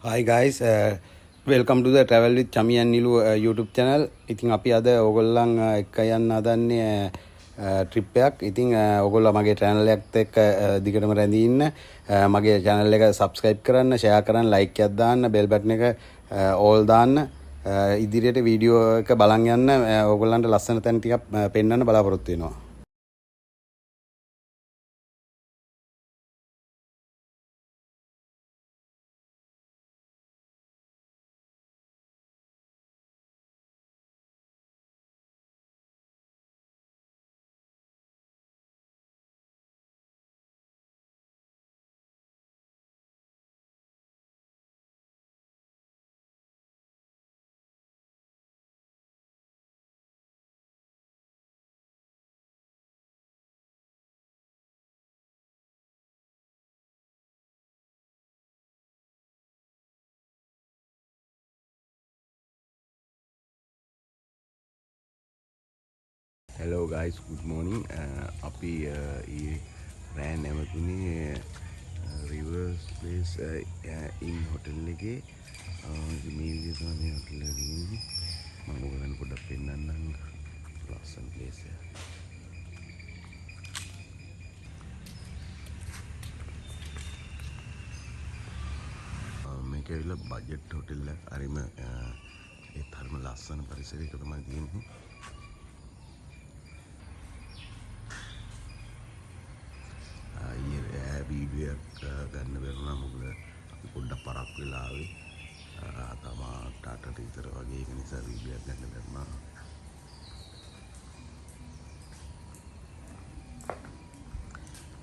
Hi guys, welcome to the Travel with Chami and Nilu YouTube channel. ඉතින් අපි අද ඕගොල්ලන් එක්ක යන්න හදන්නේ ට්‍රිප් එකක්. ඉතින් ඕගොල්ලෝ මගේ channel එකත් එක්ක දිගටම රැඳී ඉන්න. මගේ channel එක subscribe කරන්න, share කරන්න, like එකක් දාන්න, bell button එක all දාන්න. ඉදිරියට වීඩියෝ එක බලන් යන්න. ඕගොල්ලන්ට ලස්සන තැන් ටිකක් පෙන්වන්න බලාපොරොත්තු වෙනවා. Hello guys, good morning. අපි රෑ නැවතුනේ රිවර්ස් ප්ලේස් ඉන් හොටල් එකේ. මේ විදිහට තමයි හොටල් එක තියෙන්නේ. මම ඔයගලන්ට පොඩ්ඩක් පෙන්නන්නම්. ලස්සන ප්ලේස් එක. මේක ඇවිල්ලා බජට් හොටල් එක. හරිම ඒ තරම ලස්සන පරිසරයක තමයි තියෙන්නේ. වීඩියෝ ගන්න බැරුණා මොකද අපි පොඩ්ඩක් පරක් වෙලා ආවේ තමා ටාටට විතර වගේ ඒක නිසා වීඩියෝ ගන්න බැරුණා.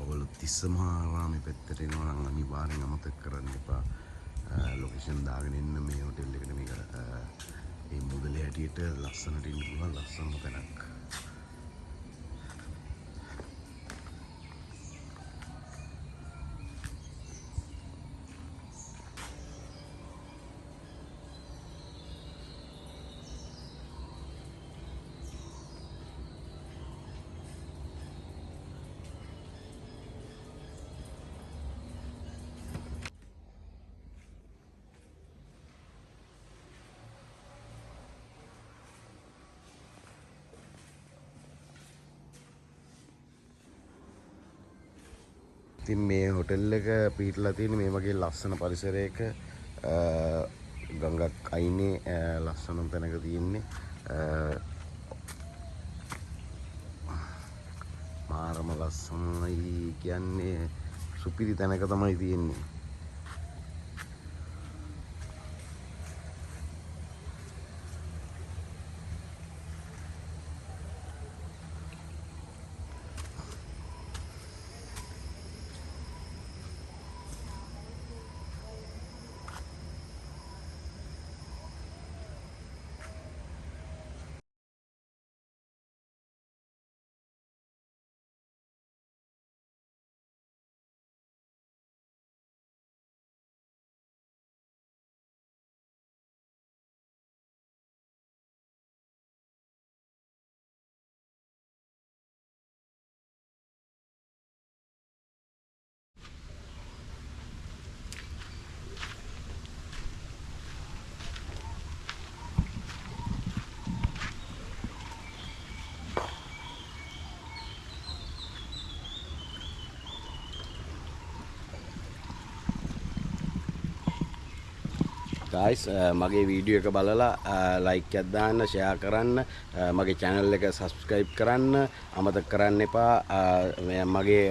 ඔයගොල්ලෝ තිස්සමහාරාමේ පැත්තට එනවා නම් අනිවාර්යෙන් අමතක කරන්න එපා. ලොකේෂන් දාගෙන ඉන්න මේ හොටෙල් එකට මේක මේ මුදලේ හැටියට ලස්සනට ඉන්න පුළුවන් ලස්සනම තැනක්. ඉතින් මේ හොටෙල් එක පිහිටලා තියෙන්නේ මේ වගේ ලස්සන පරිසරයක ගඟක් අයිනේ ලස්සන තැනක තියෙන්නේ මාරම ලස්සනයි කියන්නේ සුපිරි තැනක තමයි තියෙන්නේ. guys මගේ වීඩියෝ එක බලලා like එකක් දාන්න share කරන්න මගේ channel එක subscribe කරන්න අමතක කරන්න එපා මගේ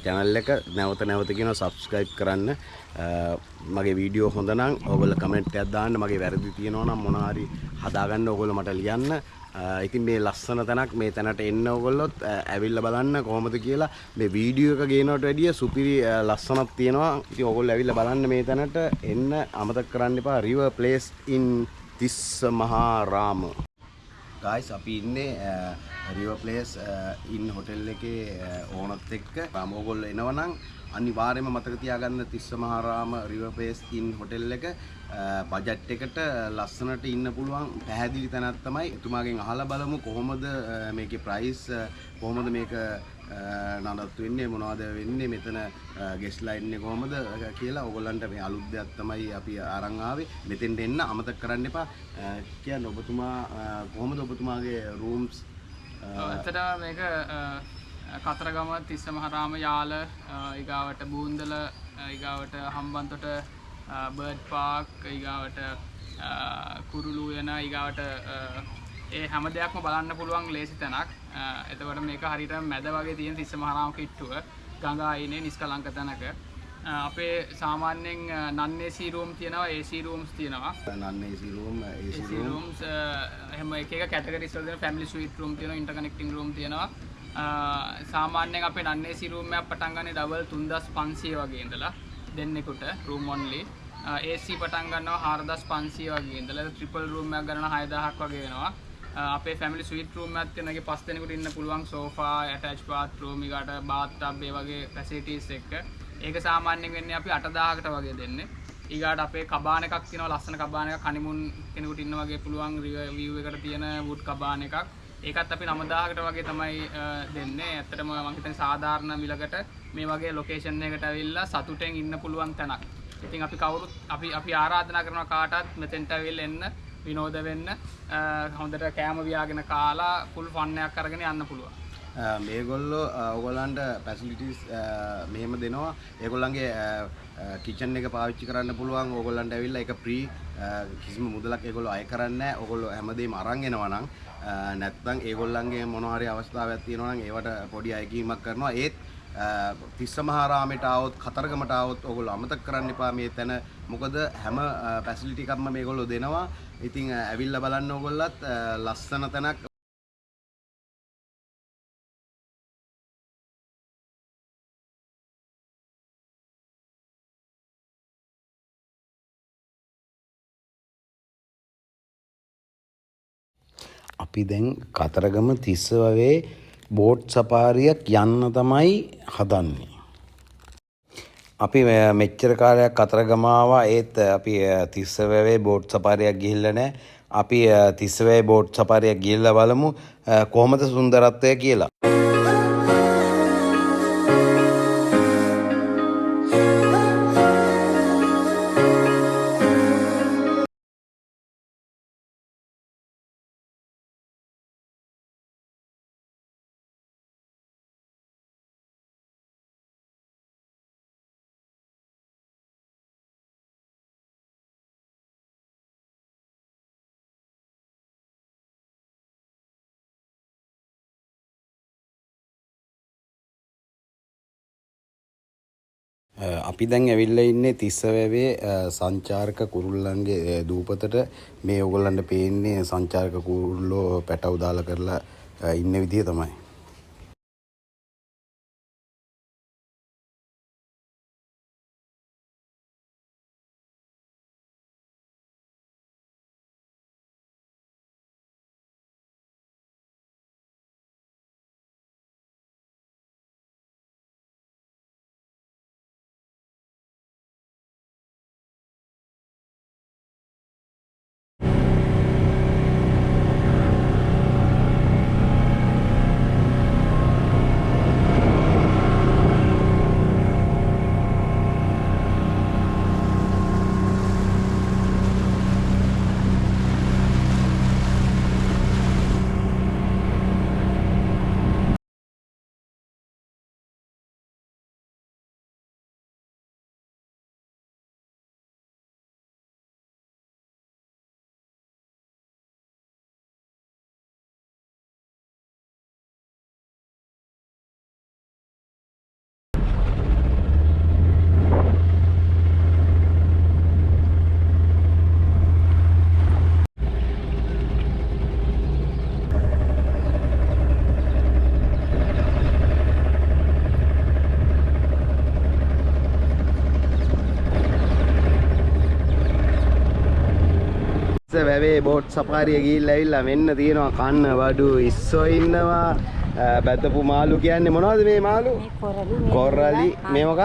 channel එක නැවත නැවත කියනවා subscribe කරන්න මගේ වීඩියෝ හොඳ නම් ඔයගොල්ලෝ comment එකක් දාන්න මගේ වැරදි තියෙනවා නම් මොනවා හරි හදාගන්න ඔයගොල්ලෝ මට ලියන්න ඉතින් මේ ලස්සන තැනක් මේ තැනට එන්න ඔයගොල්ලොත් ඇවිල්ලා බලන්න කොහොමද කියලා මේ වීඩියෝ එක ගේනවට වැඩිය සුපිරි ලස්සනක් තියෙනවා. ඉතින් ඔයගොල්ලෝ ඇවිල්ලා බලන්න මේ තැනට එන්න අමතක කරන්න එපා. river place in Tissamaharama. guys අපි ඉන්නේ river place in hotel එකේ ඕනත් එක්ක ඔයගොල්ලෝ එනවනම් අනිවාර්යයෙන්ම මතක තියාගන්න Tissamaharama river place in hotel එක බජට් එකට ලස්සනට ඉන්න පුළුවන් පැහැදිලි තැනක් තමයි. එතුමාගෙන් අහලා බලමු කොහොමද මේකේ ප්‍රයිස් කොහොමද මේක නඩත්තු වෙන්නේ මොනවද වෙන්නේ මෙතන ගෙස්ට්ලා ඉන්නේ කොහමද කියලා ඔයගොල්ලන්ට මේ අලුත් දෙයක් තමයි අපි අරන් ආවේ. මෙතෙන්ට එන්න අමතක කරන්න එපා. කියන්නේ ඔබතුමා කොහමද ඔබතුමාගේ රූම්ස් ඇත්තට මේක කතරගම තිස්සමහරාම යාල ඊගාවට බූන්දල ඊගාවට හම්බන්තොට බර්ඩ් පාක් ඊගාවට කුරුළු යන ඊගාවට ඒ හැම දෙයක්ම බලන්න පුළුවන් ලේසි තැනක්. එතකොට මේක හරියට මැද වගේ තියෙන තිස්සමහරාම කිට්ටුව ගඟ අයිනේ නිස්කලංක තැනක. අපේ සාමාන්‍යයෙන් non AC room තියෙනවා AC rooms තියෙනවා. non AC room AC rooms එහෙම එක එක categories වල දෙන family suite room තියෙනවා interconnecting room තියෙනවා. සාමාන්‍යයෙන් අපේ non AC room එකක් පටන් ගන්නේ double 3500 වගේ ඉඳලා දෙන්නෙකුට room only. AC පටන් ගන්නවා 4500 වගේ ඉඳලා triple room එකක් ගන්නවා 6000ක් වගේ වෙනවා. අපේ family suite room එකක් තියෙන එකේ 5 දෙනෙකුට ඉන්න පුළුවන් sofa attached bathroom ඊගාට bath tub ඒ වගේ facilities එක්ක. ඒක සාමාන්‍යයෙන් වෙන්නේ අපි 8000කට වගේ දෙන්නේ. ඊගාට අපේ කබාන එකක් තියෙනවා ලස්සන කබාන එකක් හනිමුන් කෙනෙකුට ඉන්න වගේ පුළුවන් view එකට තියෙන wood කබාන එකක්. ඒකත් අපි 9000කට වගේ තමයි දෙන්නේ. ඇත්තටම මම හිතන්නේ සාධාරණ මිලකට මේ වගේ ලොකේෂන් එකකට ඇවිල්ලා සතුටෙන් ඉන්න පුළුවන් තැනක්. ඉතින් අපි කවුරුත් අපි ආරාධනා කරනවා කාටවත් මෙතෙන්ට ඇවිල්ලා එන්න විනෝද වෙන්න හොඳට කෑම වියාගෙන කාලා ෆුල් ෆන් එකක් අරගෙන යන්න පුළුවන්. මේගොල්ලෝ ඔයගොල්ලන්ට ෆැසිලිටිස් මෙහෙම දෙනවා. ඒගොල්ලන්ගේ කිචන් එක පාවිච්චි කරන්න පුළුවන්. ඕගොල්ලන්ට ඇවිල්ලා ඒක ෆ්‍රී කිසිම මුදලක් ඒගොල්ලෝ අය කරන්නේ නැහැ. ඕගොල්ලෝ හැමදේම අරන් එනවා නම් නැත්නම් ඒගොල්ලන්ගේ මොනවා හරි අවස්ථාවක් තියෙනවා නම් ඒවට පොඩි අයකීමක් කරනවා. ඒත් තිස්සමහාරාමයට ආවොත් කතරගමට ආවොත් ඕගොල්ලෝ අමතක කරන්න එපා මේ තැන. මොකද හැම ෆැසිලිටි එකක්ම මේගොල්ලෝ දෙනවා. ඉතින් ඇවිල්ලා බලන්න ඕගොල්ලත් ලස්සන තැනක්. අපි දැන් කතරගම තිස්සවවේ බෝට් සපාරියක් යන්න තමයි හදන්නේ. අපි මෙච්චර කාලයක් කතරගම ආවා ඒත් අපි තිස්සවවේ බෝට් සපාරියක් ගිහිල්ලා නැහැ. අපි තිස්සවවේ බෝට් සපාරියක් ගිහිල්ලා බලමු කොහොමද සුන්දරත්වය කියලා. අපි දැන් ඇවිල්ලා ඉන්නේ තිස්සවැවේ සංචාරක කුරුල්ලන්ගේ දූපතට. මේ ඔයගොල්ලන්ට පේන්නේ සංචාරක කුරුල්ලෝ පැටව දාලා කරලා ඉන්න විදිය තමයි. වැවේ බෝට් සපාරිය ගිහිල්ලා ඇවිල්ලා මෙන්න තියෙනවා කන්න වඩු ඉස්සෝ ඉන්නවා. බැදපු මාළු කියන්නේ මොනවද මේ මාළු? කොරලි. මේ මොකක්?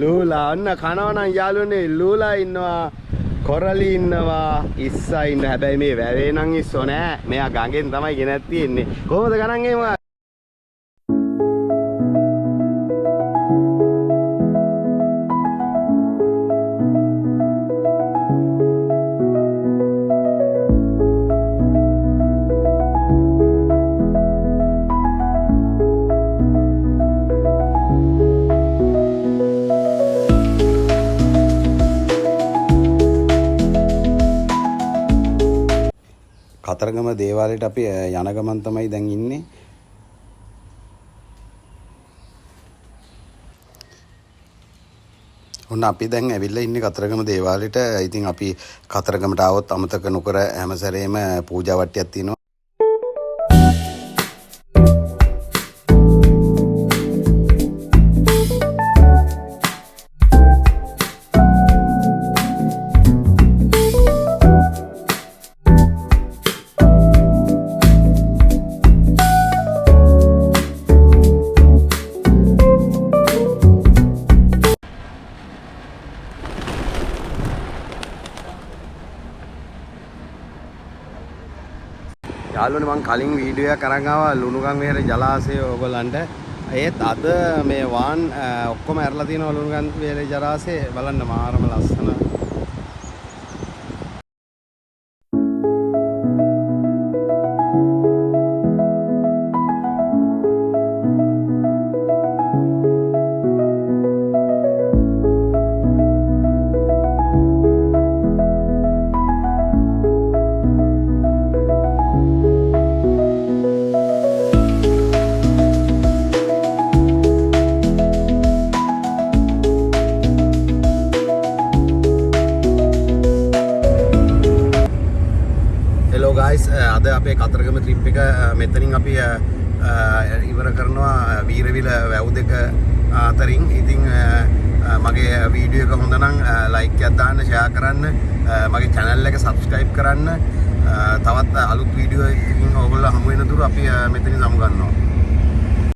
ලූලා. අන්න කනවා නම් යාළුවනේ ලූලා ඉන්නවා. කොරලි ඉන්නවා. ඉස්සා ඉන්න. හැබැයි මේ වැවේ නම් ඉස්සෝ නෑ. මෙයා ගඟෙන් තමයි ගෙනත් තියෙන්නේ. කොහොමද ගණන් එහෙම? කතරගම දේවාලයට අපි යන ගමන් තමයි දැන් ඉන්නේ. ඔන්න අපි දැන් ඇවිල්ලා ඉන්නේ කතරගම දේවාලයට. ඉතින් අපි කතරගමට ආවොත් අමතක නොකර හැම සැරේම පූජා වට්ටියක් තියෙනවා. යාළුවනේ මම කලින් වීඩියෝ එකක් අරන් ආවා ලුණුගම් විහාර ජලාශය ඔයගොල්ලන්ට. ඒත් අද මේ වාන් ඔක්කොම ඇරලා තියෙනවා ලුණුගම් විහාර ජලාශය. බලන්න මාරම ලස්සන. අද අපේ කතරගම ට්‍රිප් එක මෙතනින් අපි ඉවර කරනවා වීරවිල වැව් දෙක අතරින්. ඉතින් මගේ වීඩියෝ එක හොඳ නම් ලයික් එකක් දාන්න, ෂෙයා කරන්න, මගේ channel එක subscribe කරන්න. තවත් අලුත් වීඩියෝ එකකින් ඔයගොල්ලෝ හමු වෙන තුරු අපි මෙතනින් සමු ගන්නවා.